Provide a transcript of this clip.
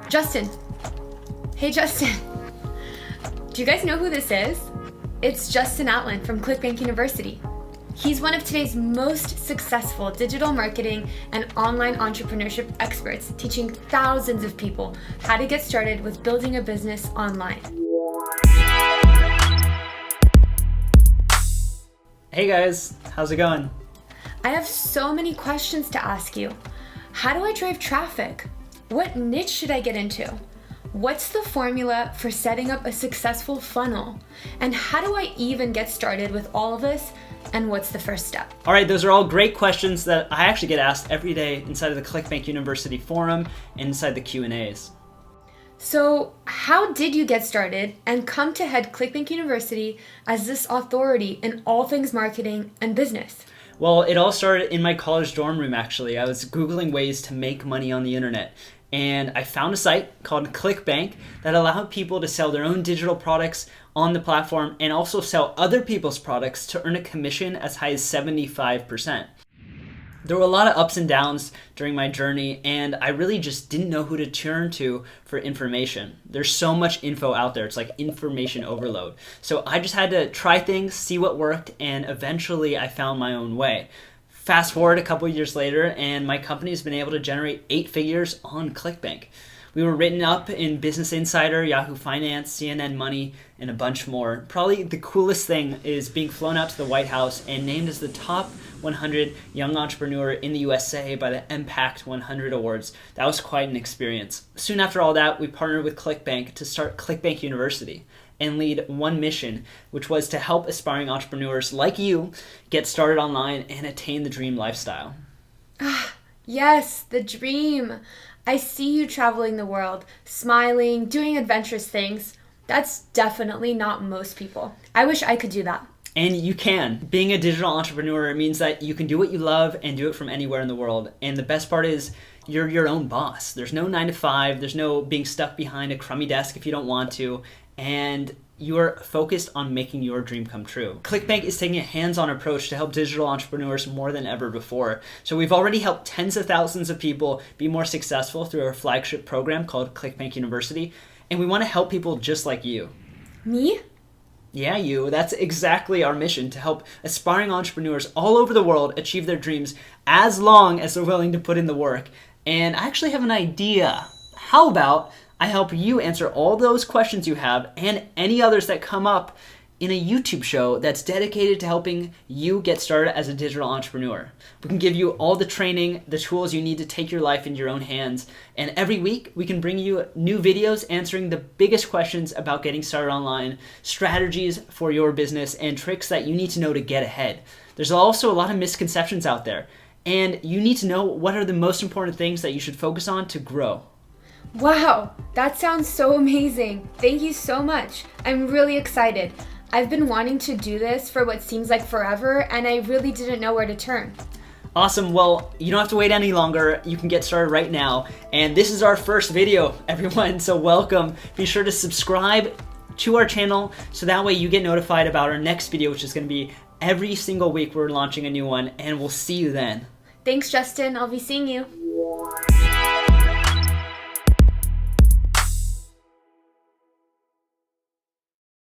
Justin. Hey, Justin. Do you guys know who this is? It's Justin Outland from ClickBank University. He's one of today's most successful digital marketing and online entrepreneurship experts, teaching thousands of people how to get started with building a business online. Hey guys, how's it going? I have so many questions to ask you. How do I drive traffic? What niche should I get into? What's the formula for setting up a successful funnel? And how do I even get started with all of this? And what's the first step? All right, those are all great questions that I actually get asked every day inside of the ClickBank University forum and inside the Q&As. So how did you get started and come to head ClickBank University as this authority in all things marketing and business? Well, it all started in my college dorm room, actually. I was Googling ways to make money on the internet. And I found a site called ClickBank that allowed people to sell their own digital products on the platform and also sell other people's products to earn a commission as high as 75%. There were a lot of ups and downs during my journey, and I really just didn't know who to turn to for information. There's so much info out there. It's like information overload. So I just had to try things, see what worked, and eventually I found my own way. Fast forward a couple years later, and my company has been able to generate 8 figures on ClickBank. We were written up in Business Insider, Yahoo Finance, CNN Money, and a bunch more. Probably the coolest thing is being flown out to the White House and named as the top 100 young entrepreneur in the USA by the Impact 100 Awards. That was quite an experience. Soon after all that, we partnered with ClickBank to start ClickBank University and lead one mission, which was to help aspiring entrepreneurs like you get started online and attain the dream lifestyle. Yes, the dream. I see you traveling the world, smiling, doing adventurous things. That's definitely not most people. I wish I could do that. And you can. Being a digital entrepreneur means that you can do what you love and do it from anywhere in the world. And the best part is you're your own boss. There's no 9 to 5. There's no being stuck behind a crummy desk if you don't want to. And you're focused on making your dream come true. ClickBank is taking a hands-on approach to help digital entrepreneurs more than ever before. So we've already helped tens of thousands of people be more successful through our flagship program called ClickBank University. And we want to help people just like you. Me? Yeah, you. That's exactly our mission, to help aspiring entrepreneurs all over the world achieve their dreams as long as they're willing to put in the work. And I actually have an idea. How about I help you answer all those questions you have and any others that come up in a YouTube show that's dedicated to helping you get started as a digital entrepreneur. We can give you all the training, the tools you need to take your life into your own hands. And every week we can bring you new videos answering the biggest questions about getting started online, strategies for your business, and tricks that you need to know to get ahead. There's also a lot of misconceptions out there, and you need to know what are the most important things that you should focus on to grow. Wow, that sounds so amazing. Thank you so much. I'm really excited. I've been wanting to do this for what seems like forever, and I really didn't know where to turn. Awesome. Well, you don't have to wait any longer. You can get started right now. And this is our first video, everyone, so welcome. Be sure to subscribe to our channel so that way you get notified about our next video, which is going to be every single week we're launching a new one, and we'll see you then. Thanks, Justin. I'll be seeing you.